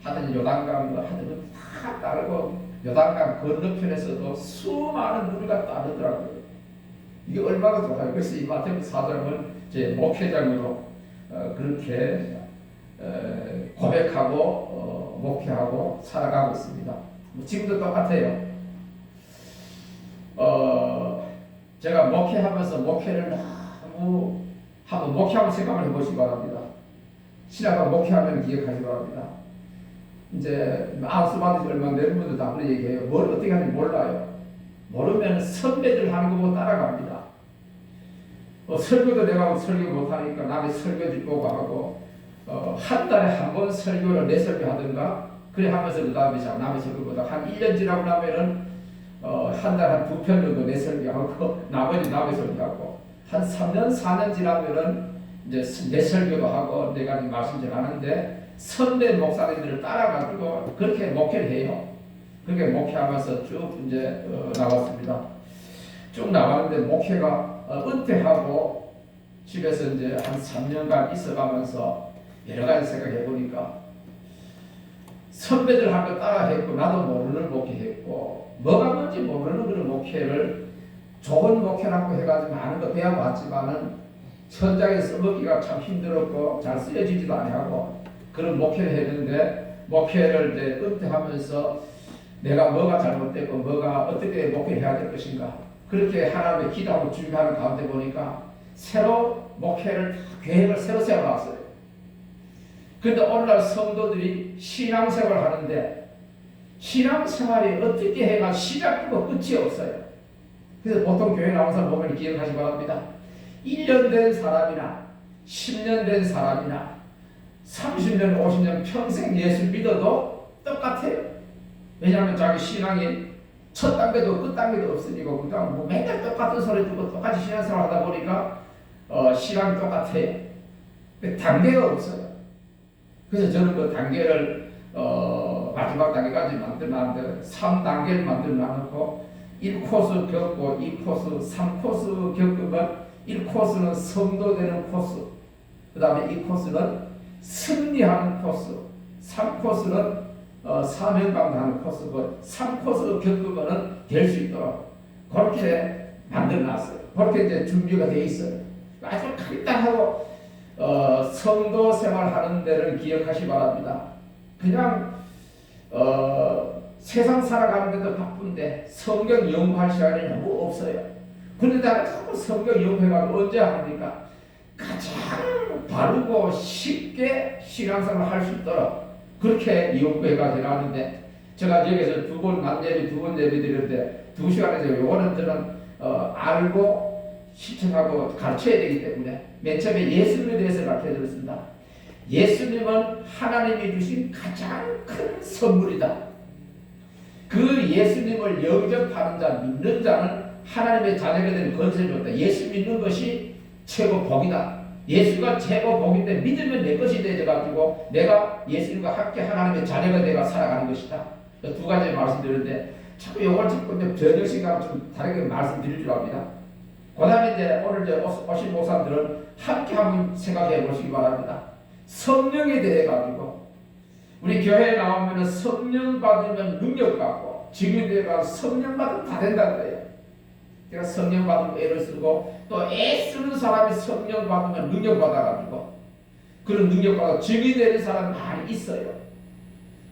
하든 요단강 하든 다 따르고 요단강 건너편에서도 수많은 무리가 따르더라고요. 이게 얼마나 좋아요. 그래서 이 마태복음 4장은 제 목회장으로 그렇게 고백하고 목회하고 살아가고 있습니다. 지금도 똑같아요. 제가 목회하면서 목회를 너무 한번 목회하고 생각을 해보시기 바랍니다. 신학과 목회하면 기억하시기 바랍니다. 이제 안수받은 지 얼마 안 되는 분들 다 그런 얘기해요. 뭘 어떻게 하는지 몰라요. 모르면 선배들 하는 거 보고 따라갑니다. 설교도 내가 설교 못하니까 남의 설교들 보고 하고 한 달에 한 번 설교를 내 설교하든가 그래 하면서 그 다음에 남의 설교보다 한 1년 지나고 나면은 한 달 한 2편 정도 내 설교하고 나머지 남의 설교하고 한 3년 4년 지나면은 이제 내 설교도 하고 내가 말씀 전하는데 선배 목사님들을 따라가지고 그렇게 목회를 해요. 그렇게 목회하면서 쭉 이제 나왔습니다. 쭉 나왔는데 목회가 은퇴하고 집에서 이제 한 3년간 있어가면서 여러 가지 생각해 보니까 선배들 한 거 따라 했고 나도 모르는 목회했고 뭐가 뭔지 모르는 그런 목회를 좋은 목회라고 해가지고 많은 거 배워봤지만은 현장에 써먹기가 참 힘들었고 잘 쓰여지지도 아니하고 그런 목회를 했는데 목회를 이제 은퇴하면서 내가 뭐가 잘못됐고 뭐가 어떻게 목회를 해야 될 것인가 그렇게 하나님의 기도하고 준비하는 가운데 보니까 새로 목회를 계획을 새로 세워놨어요. 그런데 오늘날 성도들이 신앙생활을 하는데 신앙생활이 어떻게 해가 시작이고 끝이 없어요. 그래서 보통 교회 나온 사람 보면 기억하시기 바랍니다. 1년 된 사람이나 10년 된 사람이나 30년, 50년 평생 예수 믿어도 똑같아요. 왜냐하면 자기 신앙이 첫 단계도 끝 단계도 없으니까 그냥 뭐 맨날 똑같은 소리 듣고 똑같이 신앙생활 하다 보니까 신앙이 똑같아요. 단계가 없어요. 그래서 저는 그 단계를 마지막 단계까지 만들어놨는데 3단계를 만들어놨고 1코스 겪고 2코스, 3코스 겪으면 1코스는 성도 되는 코스, 그 다음에 2코스는 승리하는 코스, 3코스는 사명감하는 코스고 3코스 겪으면 될 수 있도록 그렇게 만들어놨어요. 그렇게 이제 준비가 되어 있어요. 아주 간단하고 성도 생활하는 데를 기억하시 바랍니다. 그냥 세상 살아가는데도 바쁜데 성경 연구할 시간이 너무 없어요. 그런데 자꾸 성경 연구해가지고 언제 합니까? 가장 바르고 쉽게 신앙생활을 할 수 있도록 그렇게 연구해가지고 하는데 제가 여기서 두 번 남예비 두 번 예배 드렸는데 2시간에서 요거는 저는 알고 실천하고 가르쳐야 되기 때문에 맨 처음에 예수님에 대해서 가르쳐 드렸습니다. 예수님은 하나님이 주신 가장 큰 선물이다. 그 예수님을 영접하는 자, 믿는 자는 하나님의 자녀가 되는 권세를 줬다. 예수 믿는 것이 최고 복이다. 예수가 최고 복인데 믿으면 내 것이 되어가지고 내가 예수님과 함께 하나님의 자녀가 되어 살아가는 것이다. 두 가지 말씀드렸는데 자꾸 이걸 자꾸 변형식하고 좀 다르게 말씀드릴 줄 압니다. 그 다음에 이제 오늘 이제 오신 목사님들은 함께 한번 생각해 보시기 바랍니다. 성령에 대해 가지고 우리 교회에 나오면 성령 받으면 능력 받고 증인되가 성령 받으면 다 된다는 거예요. 그러니까 성령 받으면 애를 쓰고 또 애 쓰는 사람이 성령 받으면 능력 받아가지고 그런 능력 받아 증인 되는 사람이 많이 있어요.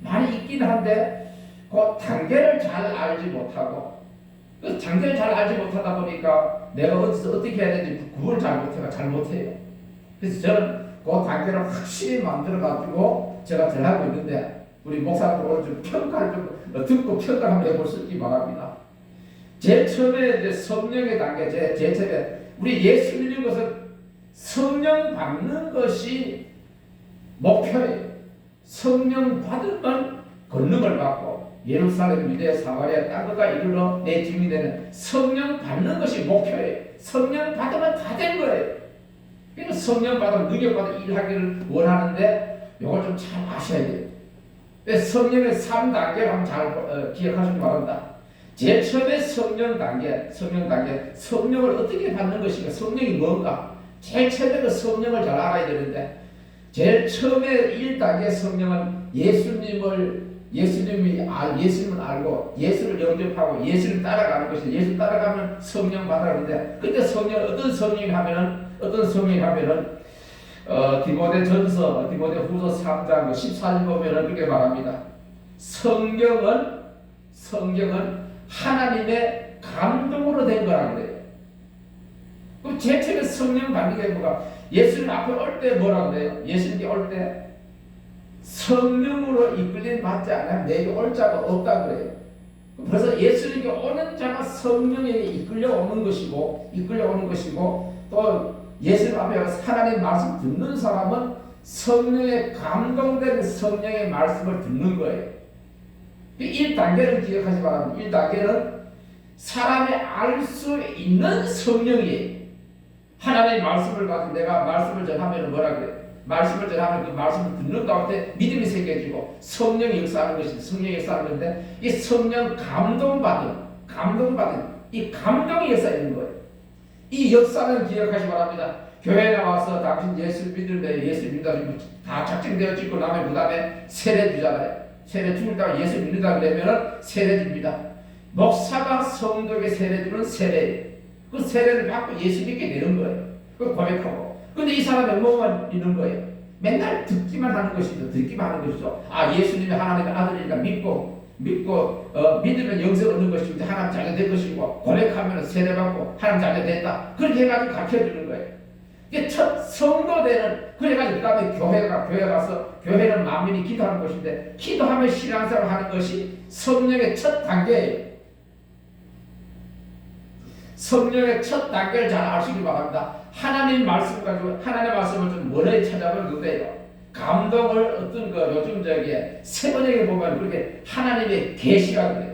많이 있긴 한데 그 단계를 잘 알지 못하고 그 단계를 잘 알지 못하다 보니까 내가 어디서 어떻게 해야 되는지 그걸 잘 못해요. 그래서 저는 그 단계를 확실히 만들어가지고 제가 전하고 있는데 우리 목사님들 오늘 좀 평가를 좀 듣고 평가를 한번 해볼 수 있기 바랍니다. 제일 처음에 이제 성령의 단계, 제일 처음에 우리 예수 믿는 것은 성령 받는 것이 목표예요. 성령 받으면 권능을 받고 예루살렘, 유대야, 사마리아 땅끝까 이르러 내 증인이 되는 성령 받는 것이 목표예요. 성령 받으면 다 된 거예요. 그러니까 성령 받으면 능력 받아 일하기를 원하는데 이걸 좀 잘 아셔야 돼요. 성령의 3단계를 한번 잘 기억하시기 바랍니다. 제일 처음에 성령 단계, 성령을 어떻게 받는 것인가, 성령이 뭔가, 제일 처음에 그 성령을 잘 알아야 되는데, 제일 처음에 1단계 성령은 예수님을 알고 예수를 영접하고 예수를 따라가는 것이, 예수 따라가면 성령 받아가는데, 그때 성령 어떤 성령이 하면은 디모데후서 3장 14절 보면은 그렇게 말합니다. 성경은 하나님의 감동으로 된 거라고 그래요. 그럼 제일 처음에 성령 받는 게 뭐가? 예수님 앞에 올 때 뭐라고 그래요? 예수님께 올 때 성령으로 이끌림 받지 않으면 내게 올 자가 없다고 그래요. 그래서 예수님께 오는 자가 성령에게 이끌려 오는 것이고, 또 예수님 앞에 하나님의 말씀 듣는 사람은 성령에 감동된 성령의 말씀을 듣는 거예요. 1단계는 기억하시 바랍니다. 1단계는 사람이 알 수 있는 성령이에요. 하나님의 말씀을 가지고 내가 말씀을 전하면 뭐라 그래요? 말씀을 전하면 그 말씀을 듣는 가운데 믿음이 생겨지고 성령이 역사하는 것이, 성령이 역사하는 건데, 이 성령 감동받은 이 감동이 역사하는 거예요. 이 역사는 기억하시 바랍니다. 교회 나와서 당신 예수 믿는데, 예수 믿는다 다 작정되어 짓고 나면 그 다음에 세례 주잖아요. 세례 죽을다가 예수 믿는다 그러면은 세례 줍니다. 목사가 성도에게 세례 주는 세례예요. 그 세례를 받고 예수 믿게 되는 거예요. 그 고백하고. 근데 이 사람의 뭐만 있는 거예요? 맨날 듣기만 하는 것이죠. 아, 예수님이 하나님의 아들이니까 믿고 믿으면 영생 얻는 것이고 하나님 자녀 될 것이고, 고백하면 세례 받고 하나님 자녀 된다. 그렇게 해가지고 가르쳐주는 거예요. 이게 첫 성도 되는, 그래가지고 그 다음에 교회 가서, 교회는 만민이 기도하는 곳인데, 기도하며 신앙생활을 하는 것이 성령의 첫 단계예요. 성령의 첫 단계를 잘 아시기 바랍니다. 하나님 말씀 가지고, 하나님의 말씀을 좀 머리에 찾아보면 그거예요. 감동을 어떤 요즘 세번역에 보면 그렇게 하나님의 계시라고 그래요.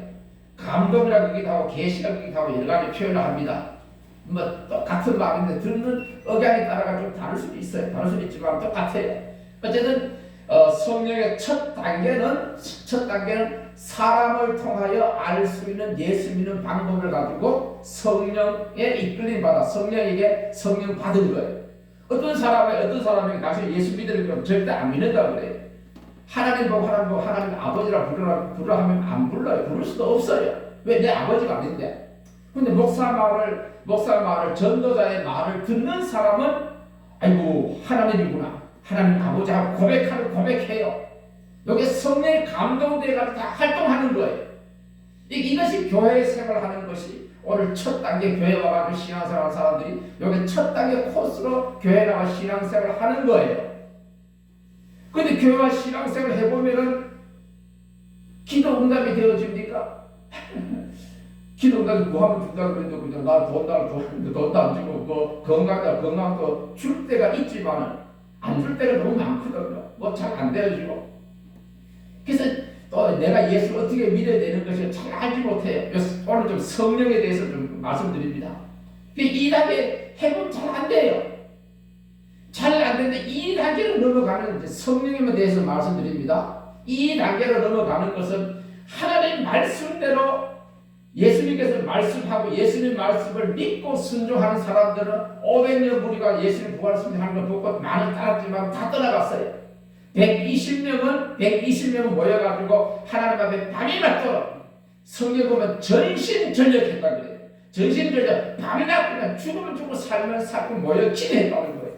감동이라고 하기도 하고 계시라고 하기도 하고 여러 가지 표현을 합니다. 뭐 똑같은 말인데 듣는 억양에 따라가 좀 다를 수도 있어요. 다를 수도 있지만 똑같아요. 어쨌든 성령의 첫 단계는 사람을 통하여 알 수 있는 예수 믿는 방법을 가지고 성령의 이끌림 받아 성령에게 성령 받은 거예요. 어떤 사람에게 나중에 예수 믿으려고 그러면 절대 안 믿는다고 그래요. 하나님 보고 하나님 아버지라 부르라 하면 안 불러요. 부를 수도 없어요. 왜? 내 아버지가 아닌데. 근데 목사 말을 전도자의 말을 듣는 사람은 아이고 하나님이구나, 하나님 아버지하고 고백해요. 여기 성령의 감동되어서 다 활동하는 거예요. 이것이 교회 생활하는 것이, 오늘 첫 단계 교회 와가지고 신앙생활 하는 사람들이 여기 첫 단계 코스로 교회 나와 신앙생활을 하는 거예요. 근데 교회와 신앙생활을 해보면은 기도 응답이 되어집니까? 기도 응답이 뭐하면 준다고 그랬는데 그냥 나 돈도 안 주고 건강도 줄 때가 있지만은 안 줄 때가 너무 많거든요. 뭐 잘 안 되어지고. 그래서 또 내가 예수를 어떻게 믿어야 되는 것을 잘 알지 못해요. 오늘 좀 성령에 대해서 좀 말씀드립니다. 이 단계 해보면 잘 안 돼요. 잘 안 되는데 이 단계로 넘어가는 성령에 대해서 말씀드립니다. 이 단계로 넘어가는 것은 하나님 말씀대로 예수님께서 말씀하고 예수님 말씀을 믿고 순종하는 사람들은 500년 무리가 예수님 부활 순종하는 걸 보고 많이 따랐지만 다 떠나갔어요. 120명은 모여가지고 하나님 앞에 밤이 낮도록, 성경 보면 전심전력했다 그래요. 전심전력, 밤낮 그냥 죽으면 죽고 살면 살고 모여 기도했다는 거예요.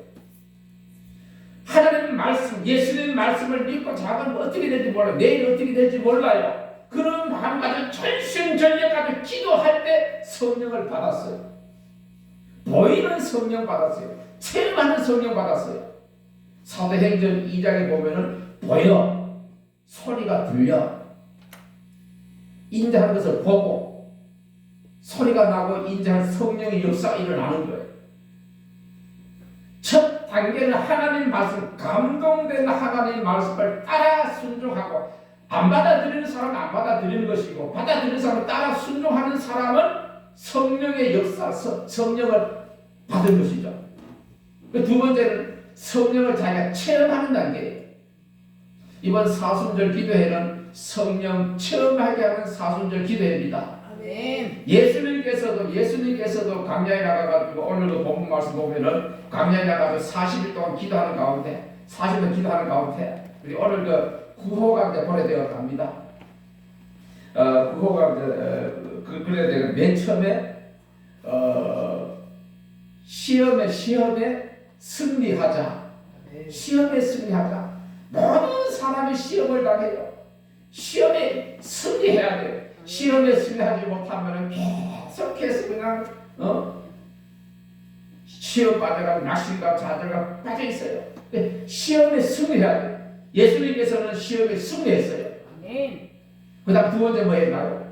하나님 말씀, 예수님 말씀을 믿고 자면 어떻게 될지 몰라요. 내일 어떻게 될지 몰라요. 그런 마음 가지고 전심전력 가지고 기도할 때 성령을 받았어요. 보이는 성령 받았어요. 체험하는 성령 받았어요. 사도행전 2장에 보면은 보여, 소리가 들려, 인자하는 것을 보고 소리가 나고 인자한 성령의 역사가 일어나는 거예요. 첫 단계는 하나님 말씀, 감동된 하나님 말씀을 따라 순종하고, 안 받아들이는 사람은 안 받아들이는 것이고, 받아들이는 사람은 따라 순종하는 사람은 성령의 역사, 성령을 받은 것이죠. 두 번째는 성령을 자기가 체험하는 단계예요. 이번 사순절 기도회는 성령 체험하게 하는 사순절 기도회입니다. 아멘. 예수님께서도 광야에 나가가지고, 오늘 그 본문 말씀 보면은 광야에 나가서 40일 동안 기도하는 가운데 40분 기도하는 가운데 우리 오늘 그 구호가 이제 보내되어 갑니다. 구호가 이제 그래야 되는 맨 처음에 시험에 승리하자. 시험에 승리하자. 모든 사람이 시험을 당해요. 시험에 승리해야 돼요. 시험에 승리하지 못하면 계속해서 그냥 시험 빠져가고 낙심과 좌절과 빠져 있어요. 시험에 승리해야 돼요. 예수님께서는 시험에 승리했어요. 그 다음 두 번째 뭐 했나요?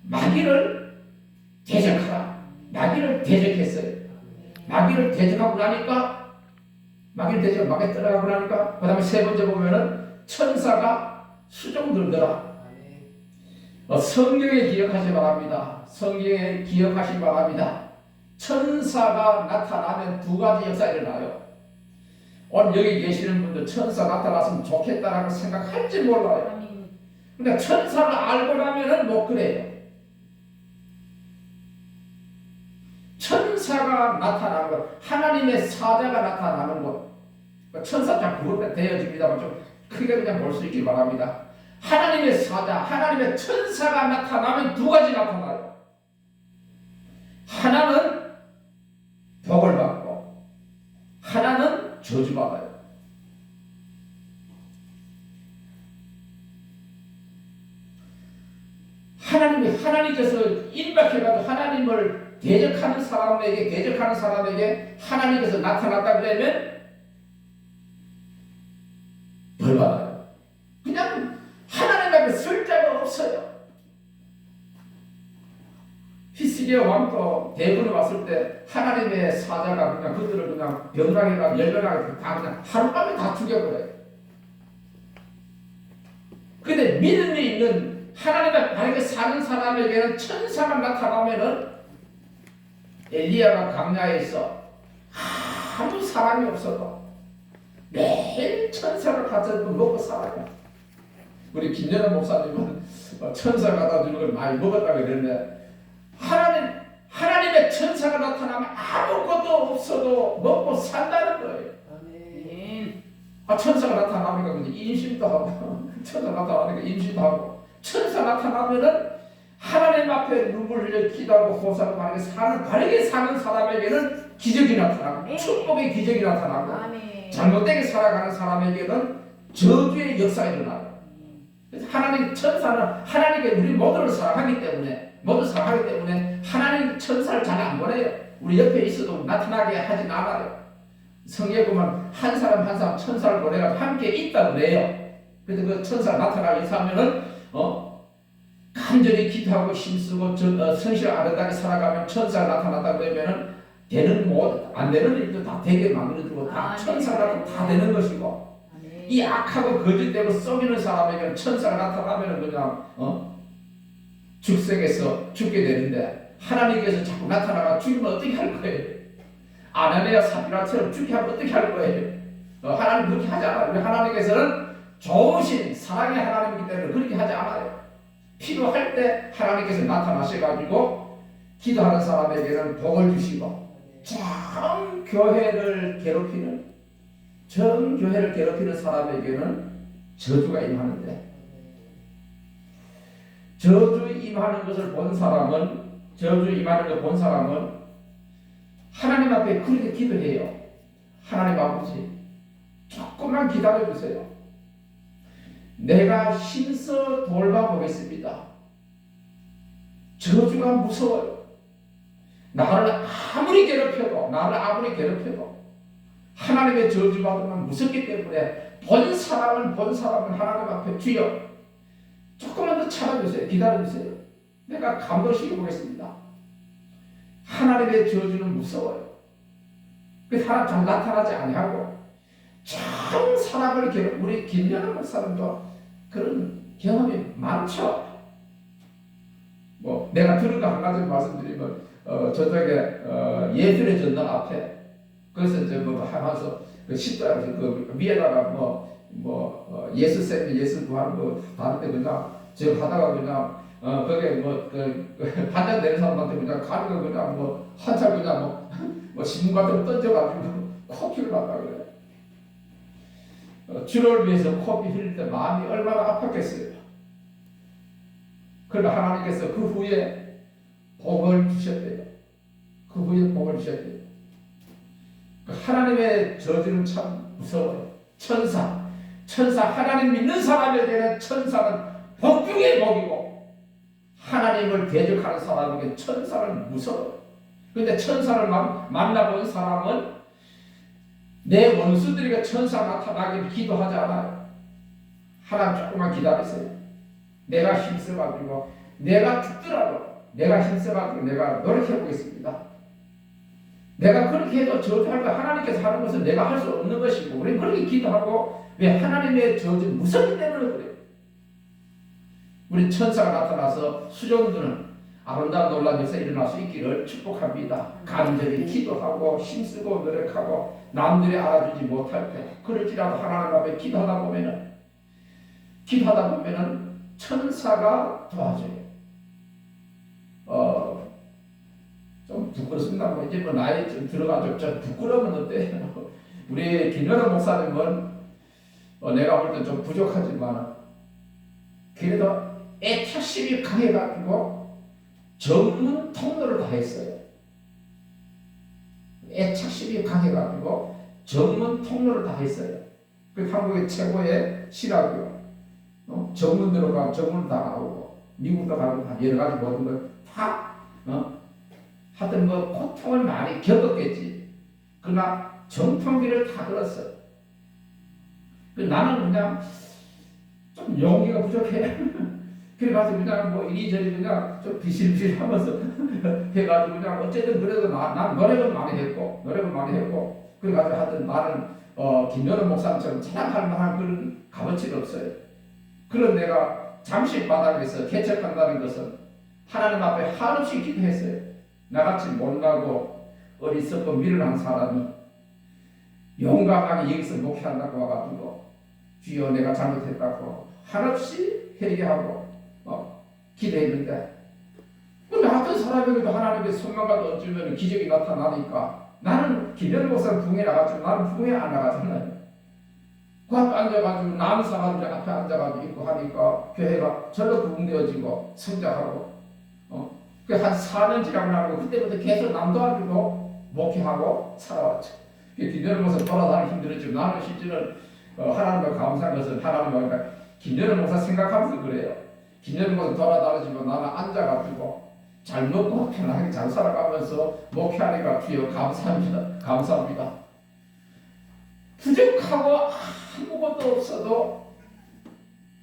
마귀를 대적하라. 마귀를 대적했어요. 마귀를 대적하고 나니까 마귀 떠나가고 나니까 그 다음에 세 번째 보면은 천사가 수종 들더라. 성경에 기억하시 바랍니다. 성경에 기억하시 바랍니다. 천사가 나타나면 두 가지 역사가 일어나요. 오늘 여기 계시는 분들 천사 나타났으면 좋겠다라고 생각할지 몰라요. 근데 천사를 알고 나면은 못 그래요. 천사가 나타나는 것, 하나님의 사자가 나타나는 것, 천사 자 구분이 되어집니다만 좀 크게 그냥 볼 수 있기 바랍니다. 하나님의 사자, 하나님의 천사가 나타나면 두 가지 나타나요. 하나는 복을 받고, 하나는 저주받아요. 하나님께서 임박해가지고 하나님을 대적하는 사람에게 하나님께서 나타났다 그러면 벌 받아요. 그냥 하나님 앞에 설 자가 없어요. 히스기야 왕도 대군에 왔을 때 하나님의 사자가 그냥 그들을 그냥 병나게가 열변하게 다 그냥 하룻밤에 다 죽여버려요. 근데 믿음이 있는 하나님 앞에 바르게 사는 사람에게는 천사가 나타나면은 엘리야가 광야에 있어 아무 사람이 없어도 매일 천사가 갖다 먹고 살아요. 우리 김연아 목사님은 천사 갖다 주는 걸 많이 먹었다고 그랬는데 하나님의 천사가 나타나면 아무것도 없어도 먹고 산다는 거예요. 천사가 나타나니까 임신도 하고 천사 나타나니까 임신도 하고 천사 나타나면은 하나님 앞에 눈물 흘려 기도하고 호사를 바르게 사는 사람에게는 기적이 나타나고 축복의 기적이 나타나고 잘못되게 살아가는 사람에게는 저주의 역사가 일어나요. 그래서 하나님 천사는 하나님께 우리 모두를 사랑하기 때문에 하나님 천사를 잘 안 보내요. 우리 옆에 있어도 나타나게 하진 않아요. 성경에 보면 한 사람 천사를 보내가 함께 있다고 그래요. 그래서 그 천사가 나타나기 위해서 하면은 간절히 기도하고 힘쓰고 성실하게 아름답게 살아가면 천사가 나타났다 그러면은 안 되는 일도 다 되게 만들어주고 다 천사가 다 되는 것이고 이 악하고 거짓대로 썩이는 사람에게는 천사가 나타나면은 그냥 죽생에서 죽게 되는데 하나님께서 자꾸 나타나가 죽이면 어떻게 할 거예요? 아나니아 사피라처럼 죽게 하면 어떻게 할 거예요? 하나님 그렇게 하지 않아요. 하나님께서는 좋으신 사랑의 하나님이기 때문에 그렇게 하지 않아요. 필요할 때 하나님께서 나타나셔가지고 기도하는 사람에게는 복을 주시고 정교회를 괴롭히는 사람에게는 저주가 임하는데 저주 임하는 것을 본 사람은 하나님 앞에 그렇게 기도해요. 하나님 아버지 조금만 기다려주세요. 내가 힘써 돌봐보겠습니다. 저주가 무서워요. 나를 아무리 괴롭혀도 하나님의 저주받으면 무섭기 때문에 본 사람은 하나님 앞에 주여 조금만 더 참아주세요. 기다려주세요. 내가 감동시켜 보겠습니다. 하나님의 저주는 무서워요. 그 사람 잘 나타나지 아니하고 참 사람을 우리 김연아 목사님도 그런 경험이 많죠. 내가 들은 거 한 가지 말씀드리면 저쪽에 예술의 전당 앞에 거기서 하면서 그 위에다가 예수쌤이 예수 구하는 다른데 그냥 저 하다가 그냥 거기에 반장 내는 사람한테 그냥 가는 거 그냥 한참 그냥 신문 같은 거 던져가지고 코피를 났다 그래. 주를 위해서 코피 흘릴 때 마음이 얼마나 아팠겠어요. 그러나 하나님께서 그 후에 복을 주셨대요. 그 후에 복을 주셨대요. 하나님의 저주는 참 무서워요. 천사 하나님 믿는 사람에게는 천사는 복 중의 복이고, 하나님을 대적하는 사람에게 천사는 무서워요. 그런데 천사를 만나본 사람은 내 원수들에게 천사 나타나기를 기도하지 않아요. 하나님 조금만 기다리세요. 내가 힘써가지고, 내가 죽더라도 내가 힘써가지고 내가 노력해보겠습니다. 내가 그렇게 해도 저주할 거 하나님께서 하는 것은 내가 할 수 없는 것이고, 우리는 그렇게 기도하고, 왜 하나님의 저주 무섭기 때문에 그래요. 우리 천사가 나타나서 수종들은 아름다운 놀라운 역사 일어날 수 있기를 축복합니다. 간절히 기도하고 힘쓰고 노력하고 남들이 알아주지 못할 때, 그럴지라도 하나님 앞에 기도하다 보면은 천사가 도와줘요. 좀 부끄럽습니다. 뭐 이제 뭐 나이 좀 들어가지고 좀 부끄러우면 어때요? 우리 김연호 목사님은 내가 볼 때 좀 부족하지만 그래도 애착심이 강해가지고 전문 통로를 다 했어요. 애착심이 강해가지고 전문 통로를 다 했어요. 그 한국의 최고의 신학교 전문 들어가면 전문 다 나오고, 미국도 가고 다 여러 가지 모든 걸 다 하여튼 뭐 고통을 많이 겪었겠지. 그러나 정통기를 다 들었어요. 나는 그냥 좀 용기가 부족해. 그래가지고 그냥 뭐 이리저리 그냥 좀 비실비실 하면서 해가지고 그냥 어쨌든 그래도 난 노력은 많이 했고, 그래가지고 하여튼 나는 김연호 목사님처럼 찬양할 만한 그런 값어치가 없어요. 그런 내가 잠시 바닥에서 개척한다는 것은 하나님 앞에 한없이 기도했어요. 나같이 못나고 어리석고 미련한 사람이 용감하게 여기서 목회한다고 와가지고 주여 내가 잘못했다고 한없이 회개하고 기도했는데, 나 같은 사람에게도 하나님의 손만가 얹으면 기적이 나타나니까 나는 김연호 목사 부흥회 나갔지만 나는 부흥회 안 나가잖아요. 그 앞에 앉아가지고 남사가지고 앞에 앉아가지고 있고 하니까 교회가 절로 부흥되어지고 성장하고 한 4년 지나고 나고 그때부터 계속 남 도와주고 목회하고 살아왔죠. 김연호 목사 돌아다니기 힘들었지만 나는 실제는 하나님과 감사한 것은 하나님과 김연호 목사 생각하면서 그래요. 김연호 목사 돌아다니지만 나는 앉아가지고 잘 먹고 편하게 잘 살아가면서 목회하니까 주여 감사합니다. 부족하고 아무것도 없어도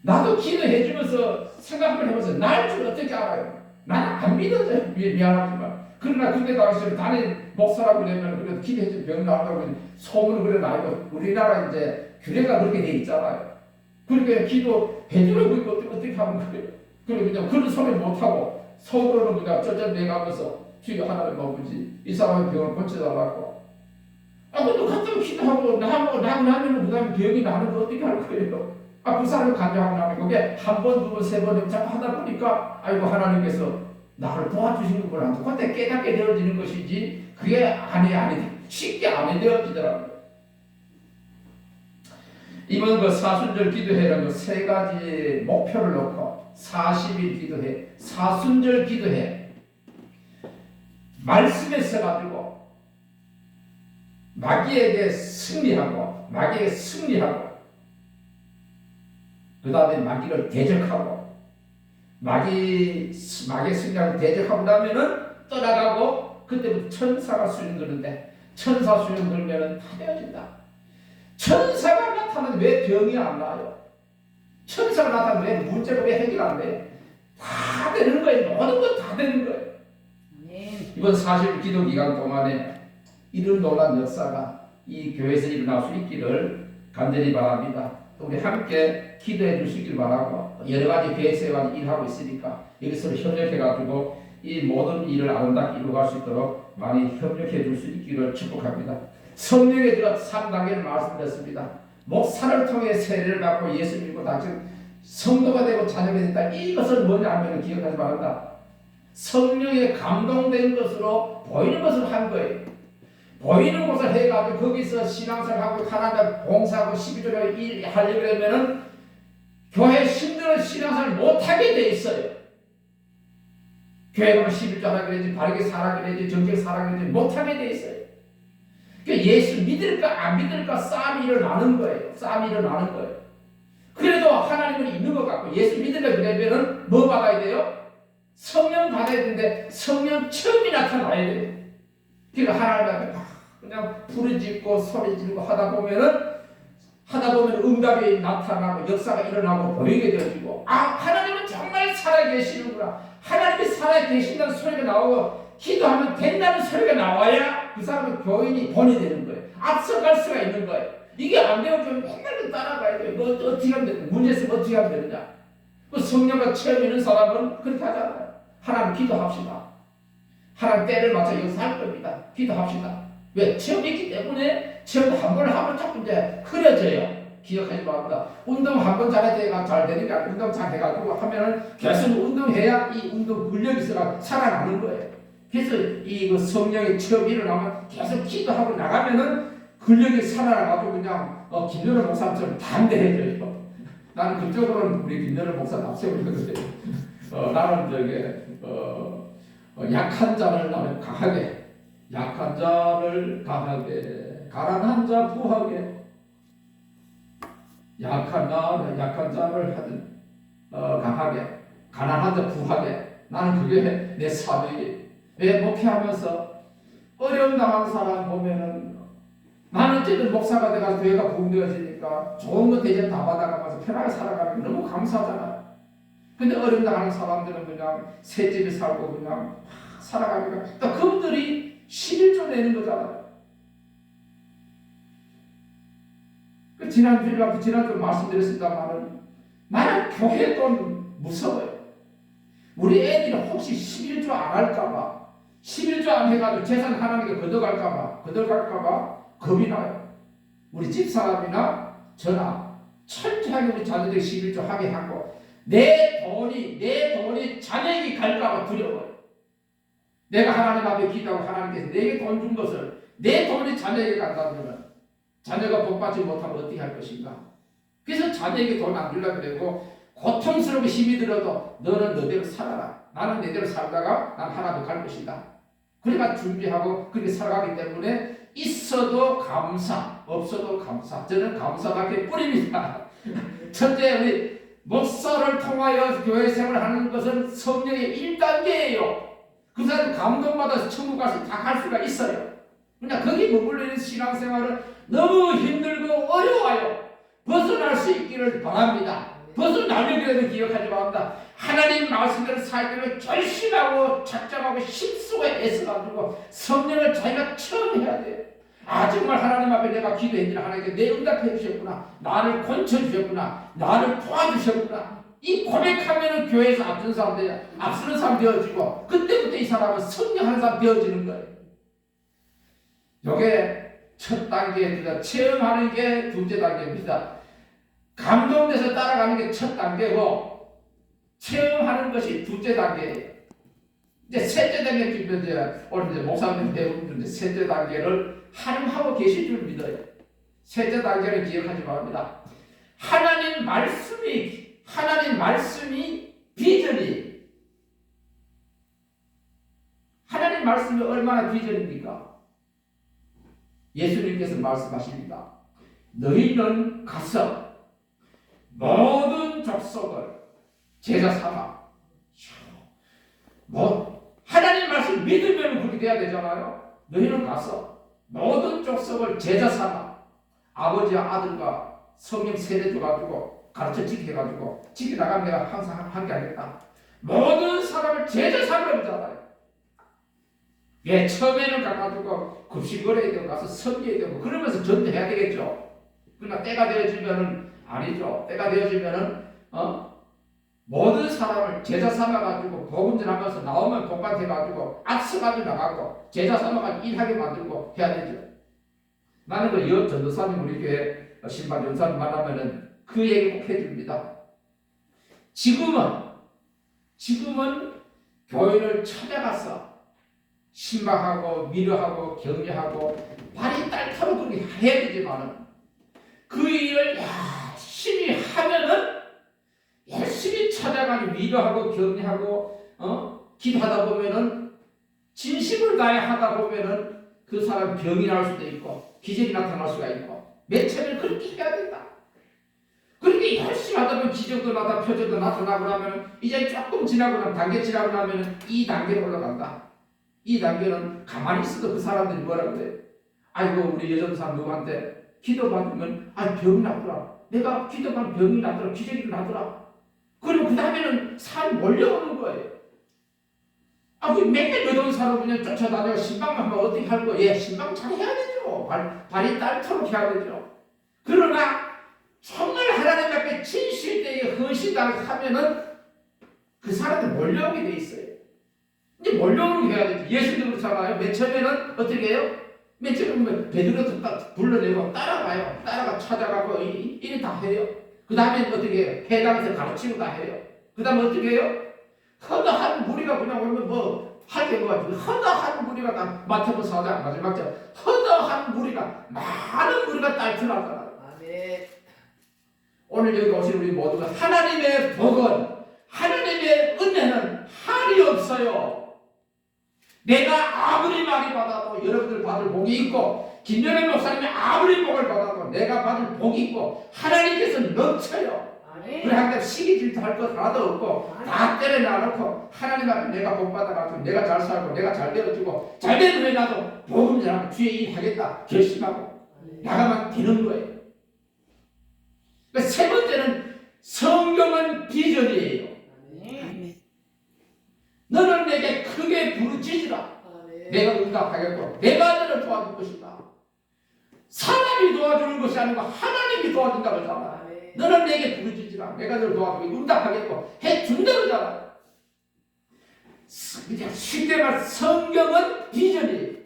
나도 기도해주면서 생각 한번 해보세요. 날 줄 어떻게 알아요? 나는 안 믿어져요. 미안하지만. 그러나 그때 당시에 단임 목사라고 그러면 그래도 기도해주면 병 나온다고 소문을 그래 나이고, 우리나라 이제 규례가 그렇게 돼 있잖아요. 그러니까 기도해주려고 이거 어떻게 하는 거예요? 그리고 그냥 그런 소리 못하고 속으로는 그냥 쩌쩌내가면서 주여 하나님 아버지 이 사람의 병을 고쳐달라고. 근데 갑자기 기도하고 나고 나면 그 다음에 병이 나는 거 어떻게 할 거예요? 그 사람이 간증하고 나면 그게 한 번, 두 번, 세 번 자꾸 하다 보니까 아이고 하나님께서 나를 도와주신 거구나. 그때 깨닫게 되어지는 것이지 그게 아니 쉽게 안 되어지더라고요. 이번 그 사순절 기도회라는 그 세 가지 목표를 놓고 40일 기도회, 사순절 기도회 말씀에 써가지고 마귀에게 승리하고 그 다음에 마귀를 대적하고 마귀의 승리하고 대적하고 나면은 떠나가고 그때부터 천사가 수련 드는데, 천사 수련 들면은 다 되어진다. 천사가 나타나는데 왜 병이 안 나요? 천사가 나타나는데 왜 문제가 왜 해결 안 돼? 다 되는 거예요. 모든 건 다 되는 거예요. 이번 40일 기도 기간 동안에 이런 놀라운 역사가 이 교회에서 일어날 수 있기를 간절히 바랍니다. 우리 함께 기도해 주시길 바라고, 여러 가지 계획세와 일하고 있으니까 여기서 협력해가지고 이 모든 일을 아름답게 이루어갈 수 있도록 많이 협력해 줄 수 있기를 축복합니다. 성령의 제가 3단계를 말씀드렸습니다. 목사를 통해 세례를 받고 예수 믿고 당신 성도가 되고 자녀가 됐다. 이것은 뭐냐 하면 기억하지 바란다. 성령에 감동된 것으로 보이는 것을 한 거예요. 보이는 곳을 해가지고 거기서 신앙생활하고 하나님 봉사하고 12조를 일하려고 하면은 교회 힘들어 신앙생활을 못하게 돼 있어요. 교회 가면 11조 하라 그러지, 바르게 살아 그러지, 정직 살아 그러지 못하게 돼 있어요. 그러니까 예수 믿을까 안 믿을까 싸움이 일어나는 거예요. 싸움이 일어나는 거예요. 그래도 하나님은 있는 것 같고 예수 믿으려고 그러면은 뭐 받아야 돼요? 성령 받아야 되는데 성령 처음이 나타나야 돼요. 그러니까 하나님 앞에 그냥 부르짖고 소리지르고 하다 보면 응답이 나타나고 역사가 일어나고 보이게 되어지고, 아, 하나님은 정말 살아계시는구나, 하나님이 살아계신다는 소리가 나오고 기도하면 된다는 소리가 나와야 그 사람은 교인이 본이 되는 거예요. 앞서갈 수가 있는 거예요. 이게 안 되면 좀 맨날 따라가야 돼요. 뭐 어떻게 하면 되냐, 문제 있으면 어떻게 하면 되느냐. 그 성령과 처음 있는 사람은 그렇게 하잖아요. 하나님 기도합시다. 하나님 때를 맞춰 여기서 할 겁니다. 기도합시다. 왜? 체험 있기 때문에 체험 한 번을 하면 자꾸 이제 흐려져요. 기억하지 말합니다. 운동 한 번 잘해야 잘 되니까 운동 잘 해가지고 하면은 계속 운동해야 이 운동 근력이 있어가 살아나는 거예요. 그래서 이 성령의 체험이 일어나면 계속 기도하고 나가면은 근력이 살아나가지고 그냥 김연호 목사처럼 담대해져요. 나는 그쪽으로는 우리 김연호 목사 납세우거든요. 나는 약한 자를 나는 강하게, 약한 자를 강하게, 가난한 자 부하게, 약한 자를 하든 강하게, 가난한 자 부하게. 나는 그게 내 사명이. 왜 목회하면서 어려움 당한 사람 보면은 나는 어쨌든 목사가 돼가지고 교회가 부흥되어지니까 좋은 거 대접 다 받아가면서 편하게 살아가는 게 너무 감사하잖아요. 근데 어려움 당하는 사람들은 그냥 셋집에 살고 그냥 살아가니까 또 그분들이 11조 내는 거잖아요. 지난주 말씀드렸습니다만은 나는 교회 돈 무서워요. 우리 애들이 혹시 11조 안 할까봐, 11조 안 해가지고 재산 하나님께 거둬갈까봐 겁이 나요. 우리 집사람이나 저나 철저하게 우리 자녀들이 11조 하게 하고, 내 돈이 자녀에게 갈까봐 두려워요. 내가 하나님 앞에 기도하고 하나님께서 내게 돈 준 것을 내 돈이 자녀에게 간다면 자녀가 복받지 못하면 어떻게 할 것인가. 그래서 자녀에게 돈 안 주려고 그러고, 고통스럽게 힘이 들어도 너는 너대로 살아라, 나는 내대로 살다가 난 하나님 갈 것이다. 그러니까 준비하고 그렇게 살아가기 때문에 있어도 감사, 없어도 감사. 저는 감사밖에 뿌립니다. 첫째, 우리 목사를 통하여 교회 생활을 하는 것은 성령의 1단계예요. 그 사람 감동받아서 천국 가서 다 갈 수가 있어요. 그러나 거기 머물러 있는 신앙생활은 너무 힘들고 어려워요. 벗어날 수 있기를 바랍니다. 벗어나려고 기억하지 말합니다. 하나님 말씀대로 살기를 결심하고 작정하고 힘쓰고 애써가지고 성령을 자기가 처음 해야 돼요. 아, 정말 하나님 앞에 내가 기도했구나, 하나님께 내 응답해 주셨구나, 나를 건쳐주셨구나, 나를 도와주셨구나. 이 고백하면 교회에서 앞서는 사람 되어지고, 그때부터 이 사람은 성령하는 사람 되어지는 거예요. 이게 첫 단계입니다. 체험하는 게 둘째 단계입니다. 감동돼서 따라가는 게 첫 단계고, 체험하는 것이 둘째 단계예요. 이제 셋째 단계, 오늘 이제 목사님 배우는 셋째 단계를 하나님하고 계실 줄 믿어요. 셋째 단계를 기억하지 말합니다. 하나님 말씀이 비전이, 하나님 말씀이 얼마나 비전입니까? 예수님께서 말씀하십니다. 너희는 가서 모든 족속을 제자 삼아. 하나님 말씀 믿으면 그렇게 돼야 되잖아요. 너희는 가서 모든 족속을 제자 삼아. 아버지와 아들과 성령 세례 줘가지고 가르쳐 지게 해가지고 지게 나가면 내가 항상 한 게 아니겠다. 모든 사람을 제자 삼으라고 하잖아요. 예, 처음에는 가가지고 급식거래에 되고 가서 섬기해야 되고 그러면서 전도해야 되겠죠. 그러나 때가 되어지면은 아니죠. 때가 되어지면은 모든 사람을 제자 삼아가지고 복음전하면서 나오면 복받해가지고 앞서가지고 나가고 제자 삼아가지고 일하게 만들고 해야 되죠. 나는 그 여 전도사님 우리 교회 신발 전사님 만나면은 그 얘기 꼭 해줍니다. 지금은 교회를 찾아가서 신방하고 위로하고 격려하고 발이 딸타고 그렇게 해야 되지만은 그 일을 열심히 하면은 열심히 찾아가니 위로하고 격려하고 기도하다 보면은 진심을 다해 하다 보면은 그 사람 병이 날 수도 있고 기적이 나타날 수가 있고 맨 처음에 그렇게 해야 된다. 그렇게 열심히 하다 보면 기적도 나타나고 표적도 나타나고 나면 이제 조금 지나고 나면 단계 지나고 나면 이 단계로 올라간다. 이 단계는 가만히 있어도 그 사람들이 뭐라고 그래요? 아이고 우리 여전사 누구한테 기도받으면 병이 났더라. 내가 기도받으면 병이 났더라. 기적이 나더라. 그리고 그 다음에는 사람이 몰려오는 거예요. 그 맨날 여전사로 그냥 쫓아다녀 신방만 하면 어떻게 할 거예요? 신방 잘 해야 되죠. 발이 딸토록 해야 되죠. 그러나 정말 하나님 앞에 진실되게 헌신하면은 그 사람들 몰려오게 돼 있어요. 이제 몰려오게 해야 되죠. 예수도 그렇잖아요. 맨 처음에는 어떻게 해요? 맨 처음에 베드로도 딱 불러내고 따라가요. 따라가 찾아가고 일 다 해요. 그 다음에 어떻게 해요? 해당에서 가르치고 다 해요. 그 다음에 어떻게 해요? 허다한 무리가 그냥 오면 할 게 뭐가 허다한 무리가 다 마태복음 4장 마지막 절 허다한 무리가 많은 무리가 딸출하잖아요. 오늘 여기 오신 우리 모두가 하나님의 복은 하나님의 은혜는 한이 없어요. 내가 아무리 많이 받아도 여러분들 받을 복이 있고 김연애 목사님이 아무리 복을 받아도 내가 받을 복이 있고 하나님께서 넘쳐요. 그래 항상 시기 질투할 것 하나도 없고 다 때려놔놓고 하나님 앞에 내가 복 받아가지고 내가 잘 살고 내가 잘 되어주고 잘 되는 후에 나도 복음 전하고 주의 일 하겠다 결심하고 나가면 되는 거예요. 그러니까 세 번째는 성경은 비전이에요. 너는 내게 크게 부르짖으라. 내가 응답하겠고 내가 너를 도와줄 것이다. 사람이 도와주는 것이 아니고 하나님이 도와준다고 하잖아. 너는 내게 부르짖으라. 내가 너를 도와주고 응답하겠고 해준다고 하잖아. 그냥 쉽게 말 성경은 비전이에요.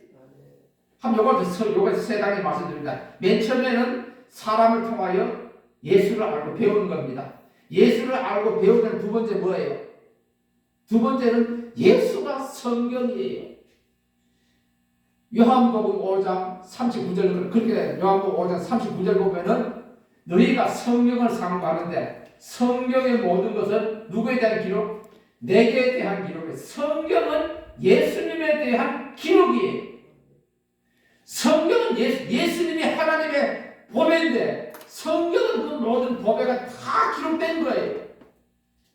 요거 세 단계 말씀드립니다. 맨 처음에는 사람을 통하여 예수를 알고 배우는 겁니다. 예수를 알고 배우는 두 번째 뭐예요? 두 번째는 예수가 성경이에요. 요한복음 5장 39절 그렇게 요한복음 5장 39절 보면은 너희가 성경을 상고하는데 성경의 모든 것은 누구에 대한 기록? 내게 대한 기록이에요. 성경은 예수님에 대한 기록이에요. 성경은 예수님이 하나님의 보배인데 성경은 그 모든 보배가 다 기록된 거예요.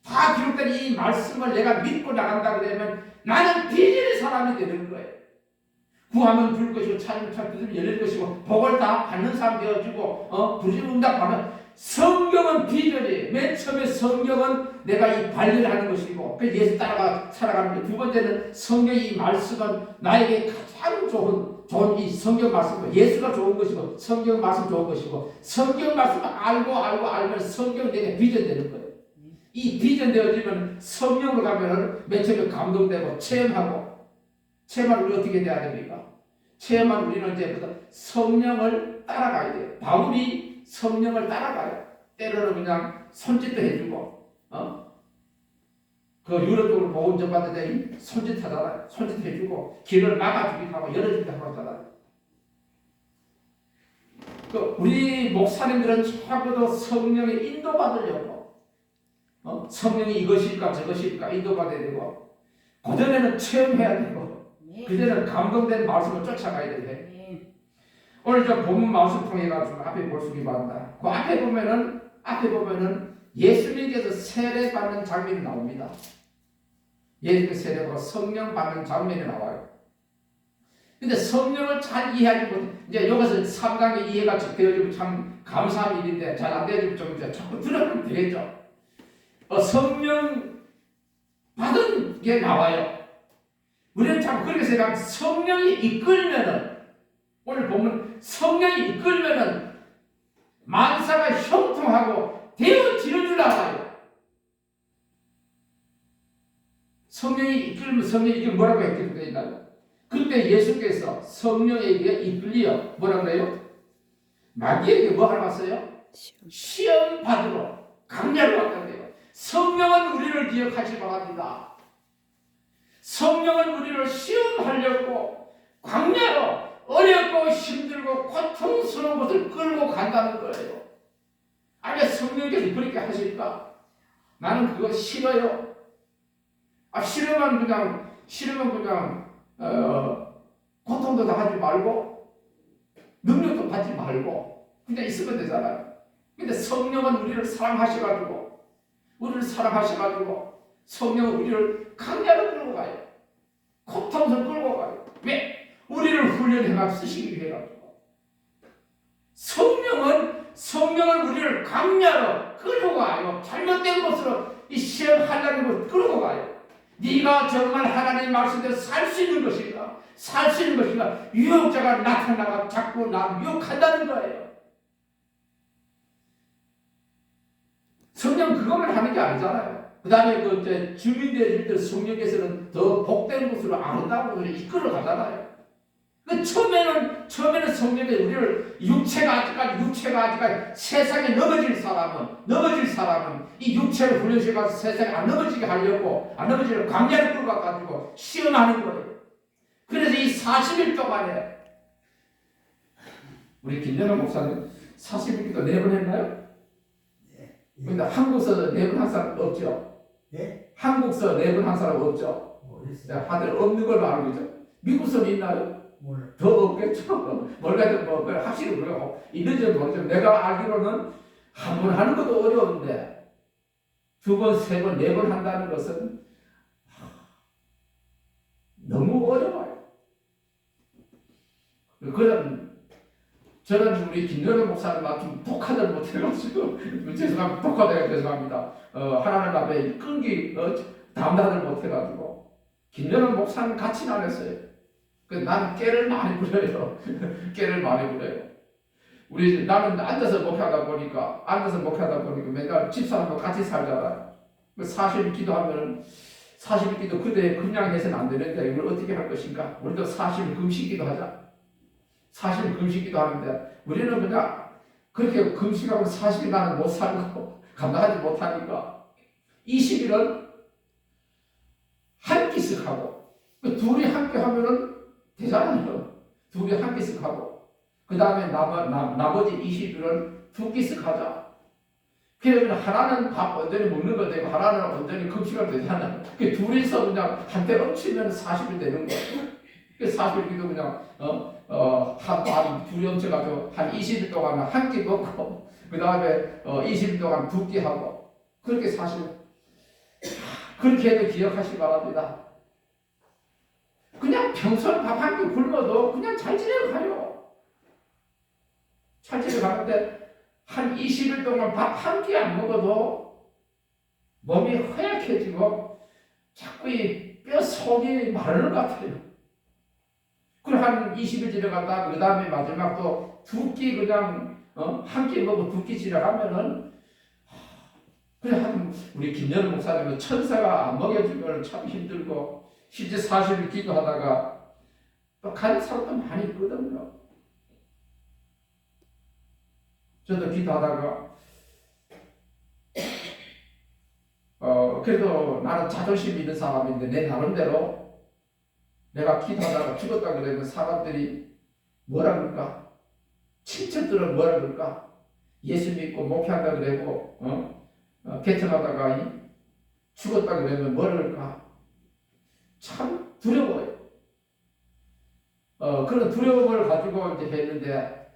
다 기록된 이 말씀을 내가 믿고 나간다고 되면 나는 비전의 사람이 되는 거예요. 구하면 줄 것이고 찾으면 찾으면 열릴 것이고 복을 다 받는 사람 되어지고 부르짖으면 응답하는 성경은 비전이에요. 맨 처음에 성경은 내가 이 발견하는 것이고 그래서 예수 따라가 살아가는 게 두 번째는 성경의 이 말씀은 나에게 가장 좋은 이 성경 말씀 예수가 좋은 것이고 성경 말씀 좋은 것이고 성경 말씀을 알면 성경은 내게 비전되는 거예요. 이 비전되어지면 성령으로 가면 맨 처음에 감동되고 체험하면 우리 어떻게 돼야 됩니까? 체험한 우리는 이제 성령을 따라가야 돼요. 바울이 성령을 따라가요. 때로는 그냥 손짓도 해주고, 그 유럽 쪽으로 복음 전받을 때 손짓하잖아요. 손짓해주고, 길을 막아주기도 하고, 열어주기도 하고 하잖아요. 우리 목사님들은 적어도 성령에 인도받으려고, 성령이 이것일까 저것일까 인도받아야 되고, 그전에는 체험해야 되고, 그전에는 감동된 말씀을 쫓아가야 되는데, 오늘 저 본문 말씀 통해 가지고 앞에 볼 수 있기 바랍니다. 그 앞에 보면은 예수님께서 세례 받는 장면이 나옵니다. 예수님께서 세례 받고 성령 받는 장면이 나와요. 근데 성령을 잘 이해하지 못해 이제 여기서 3강의 이해가 되어지면 참 감사한 일인데 잘 안 되어지면 좀 이제 자꾸 들어보면 되겠죠. 성령 받은 게 나와요. 우리는 참 그렇게 생각하면 성령이 이끌면은 오늘 보면 성령이 이끌면은 만사가 형통하고 되어지는 줄 알아요. 성령이 이끌면 성령이 이끌 뭐라고 했겠습니까? 그때 예수께서 성령에게 이끌려 뭐라고 해요? 마귀에게 뭐 하러 갔어요? 시험 받으러 강야로 왔다고요. 성령은 우리를 기억하시 바랍니다. 성령은 우리를 시험하려고 광야로 어렵고 힘들고 고통스러운 것을 끌고 간다는 거예요. 아니 성령께서 그렇게 하실까? 나는 그거 싫어요. 싫으면 그냥 고통도 당하지 말고 능력도 받지 말고 그냥 있으면 되잖아요. 근데 성령은 우리를 사랑하셔가지고 성령은 우리를 강야로 끌고 가요. 고통을 끌고 가요. 왜? 우리를 훈련해가 쓰시기 위해 가지고. 성령은 우리를 강야로 끌고 가요. 잘못된 것으로 이 시험하려는 것을 끌고 가요. 네가 정말 하나님의 말씀대로 살 수 있는 것인가? 살 수 있는 것인가? 유혹자가 나타나가 자꾸 나를 유혹한다는 거예요. 성령 그것만 하는 게 아니잖아요. 그 다음에 이제 주민들을 성령께서는 더 복된 곳으로 아름다운 곳으로 이끌어 가잖아요. 처음에는 성령이 우리를 육체가 아직까지 세상에 넘어질 사람은 이 육체를 훈련시켜서 세상에 안 넘어지게 하려고 광야를 끌고 가가지고 시험하는 거예요. 그래서 이 40일 동안에 우리 김연아 목사님 40일도 4번 했나요? 근데 한국서 4번 한 사람 없죠? 네? 한국서 4번 한 사람 없죠? 다들 없는 걸로 알고 있죠? 미국서는 있나요? 더 없겠죠? 몰라도 확실히 모르고 있는지 모르죠. 내가 알기로는 한 번 하는 것도 어려운데 2번, 3번, 4번 한다는 것은 너무 어려워요. 저는 우리 김연아 목사님과 좀 독하들 못해가지고 죄송합니다. 하나님 앞에 끈기 담당을 못해가지고 김연아 목사님 같이는 안 했어요. 나는 깨를 많이 부려요. 나는 앉아서 목회하다 보니까 맨날 집사람과 같이 살잖아요. 40일 기도하면은 40일 기도 그때 그냥 해서는 안 되는데 이걸 어떻게 할 것인가? 우리도 40일 금식 기도하자. 40일 금식 기도하는데 우리는 그냥 그렇게 금식하고 40일 나는 못 살고 감당하지 못하니까 20일은 한 끼씩 하고 둘이 함께 하면은 되잖아요. 둘이 한 끼씩 하고 그 다음에 나머지 20일은 2끼씩 하자. 그러면 하나는 밥 온전히 먹는 거 되고 하나는 온전히 금식을 되잖아요. 둘이서 그냥 한때 엎치면 40일 되는 거예요. 40일 기도 그냥 둘이 얹혀가지고 한 20일 동안 한 끼 먹고 그 다음에 20일 동안 2끼 하고 그렇게 그렇게 해도 기억하시기 바랍니다. 그냥 평소에 밥 한 끼 굶어도 그냥 잘 지내고 가요. 잘 지내고 가는데 한 20일 동안 밥 한 끼 안 먹어도 몸이 허약해지고 자꾸 이 뼈 속이 마르는 것 같아요. 그리고 한 20일 지나갔다 그 다음에 마지막 또 2끼 그냥 한 끼 먹고 2끼 지나가면은 그냥 우리 김연우 목사님은 천사가 안 먹여주면 참 힘들고 실제 40일 기도하다가 또 가는 사람도 많이 있거든요. 저도 기도하다가 그래도 나는 자존심 있는 사람인데 내 나름대로 내가 기도하다가 죽었다 그러면 사람들이 뭐라 그럴까? 친척들은 뭐라 그럴까? 예수 믿고 목회한다 그러고 개척하다가 죽었다 그러면 뭐라 그럴까? 참 두려워요. 그런 두려움을 가지고 이제 했는데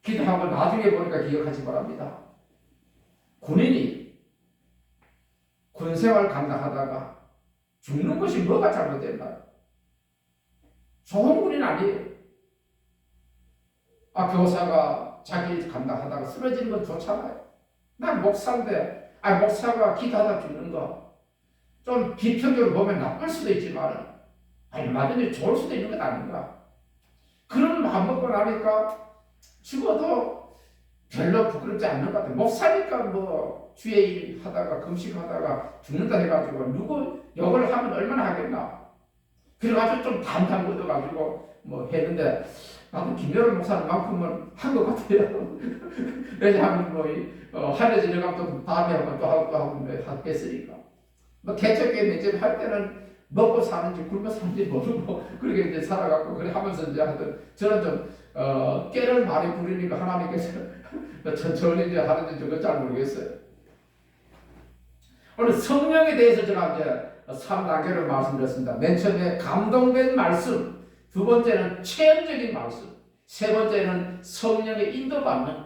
기도하고 나중에 보니까 기억하시 바랍니다. 군인이 군생활 감당하다가 죽는 것이 뭐가 잘못됐나요? 좋은 군인 아니에요. 교사가 자기 일 감당하다가 쓰러지는 건 좋잖아요. 난 목사인데 목사가 기도하다 죽는 거 좀 비평적으로 보면 나쁠 수도 있지만 얼마든지 좋을 수도 있는 건 아닌가. 그런 마음 먹고 나니까 죽어도 별로 부끄럽지 않는 것 같아요. 목사니까 뭐 주의 일 하다가 금식하다가 죽는다 해가지고 누구 욕을 하면 얼마나 하겠나. 그래가지고 좀 담담 걷어가지고 뭐 했는데 나도 김여름 목사님만큼은 한 것 같아요. 왜냐하면 하늘 지나가면 또 다음에 한번 또 하고 했으니까. 개척교회 맺집 할 때는 먹고 사는지 굶어 사는지 모르고 그렇게 이제 살아갖고 그래 하면서 이제 하여튼 저는 좀 깨를 많이 부리니까 하나님께서 천천히 이제 하는지 저거 잘 모르겠어요. 오늘 성령에 대해서 제가 이제 3단계를 말씀드렸습니다. 맨 처음에 감동된 말씀, 두 번째는 체험적인 말씀, 세 번째는 성령의 인도받는,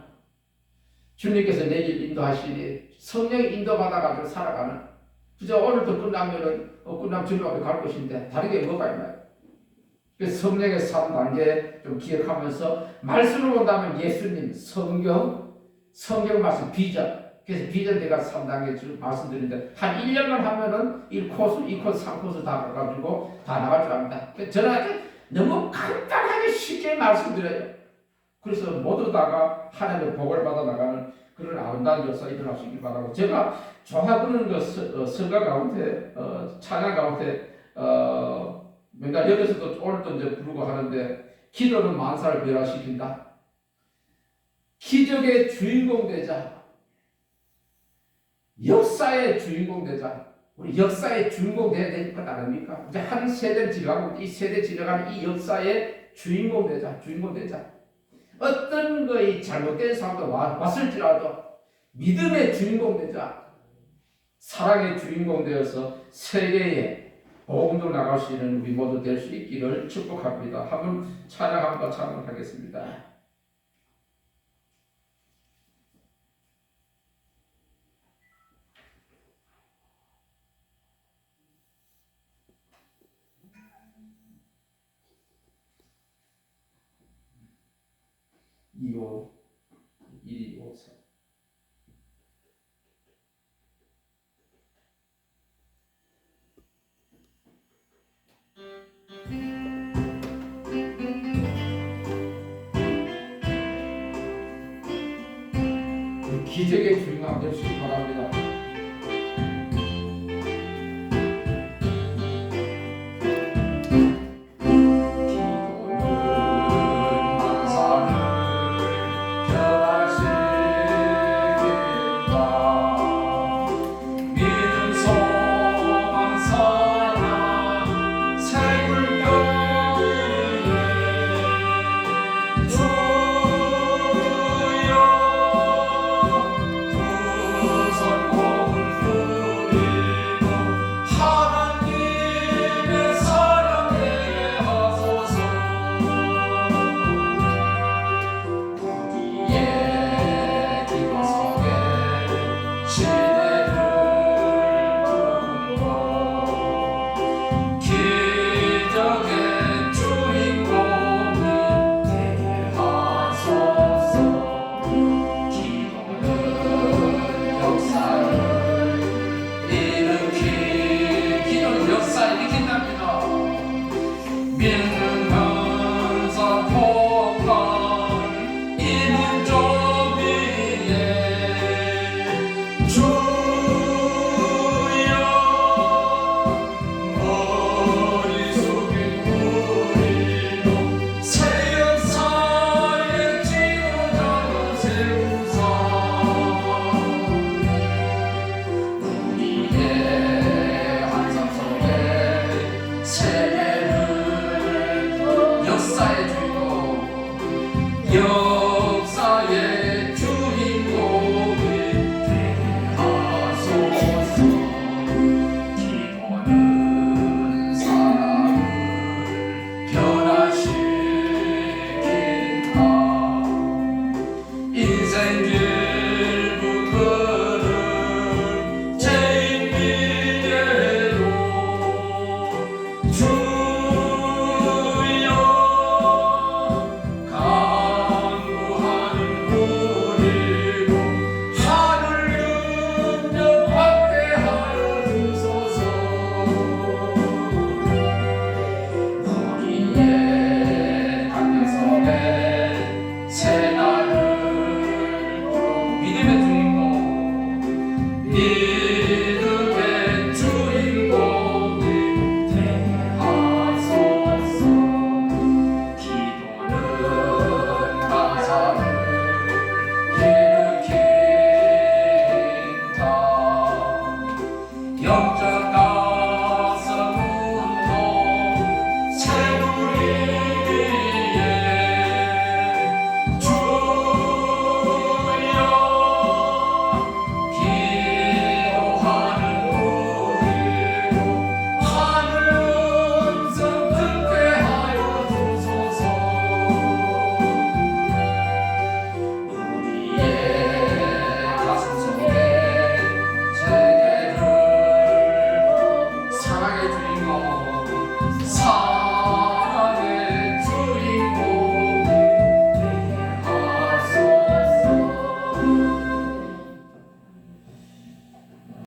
주님께서 내 길 인도하시니 성령의 인도받아가지고 살아가는. 그저 오늘도 끝나면은 끝나면 주님 앞에 갈 것인데 다르게 뭐가 있나요? 그래서 성령의 3단계 좀 기억하면서 말씀을 본다면 예수님, 성경 말씀, 비전. 그래서 비전 내가 3단계 줄 말씀드리는데 한 1년만 하면은 1코스, 2코스, 3코스 다 가가지고 다 나갈 줄 압니다. 저는 너무 간단하게 쉽게 말씀드려요. 그래서 모두 다가 하나님의 복을 받아 나가는 그런 아름다운 역사 일어날 수 있길 바라고, 제가 좋아하는 그 성가 가운데 찬양 가운데 맨날 여기서도 오늘도 이제 부르고 하는데, 기도는 만사를 변화시킨다. 기적의 주인공 되자. 역사의 주인공 되자. 우리 역사의 주인공 되어야 될 것 아닙니까? 이제 한 세대를 지나가고 이 세대 지나가는 이 역사의 주인공 되자. 주인공 되자. 어떤 거이 잘못된 사람도 왔을지라도 믿음의 주인공 되자. 사랑의 주인공 되어서 세계에 복음도 나갈 수 있는 우리 모두 될 수 있기를 축복합니다. 한번 찬양 한번 찬양하겠습니다. 이오 1254 기적의 주인공 되시기 바랍니다. 영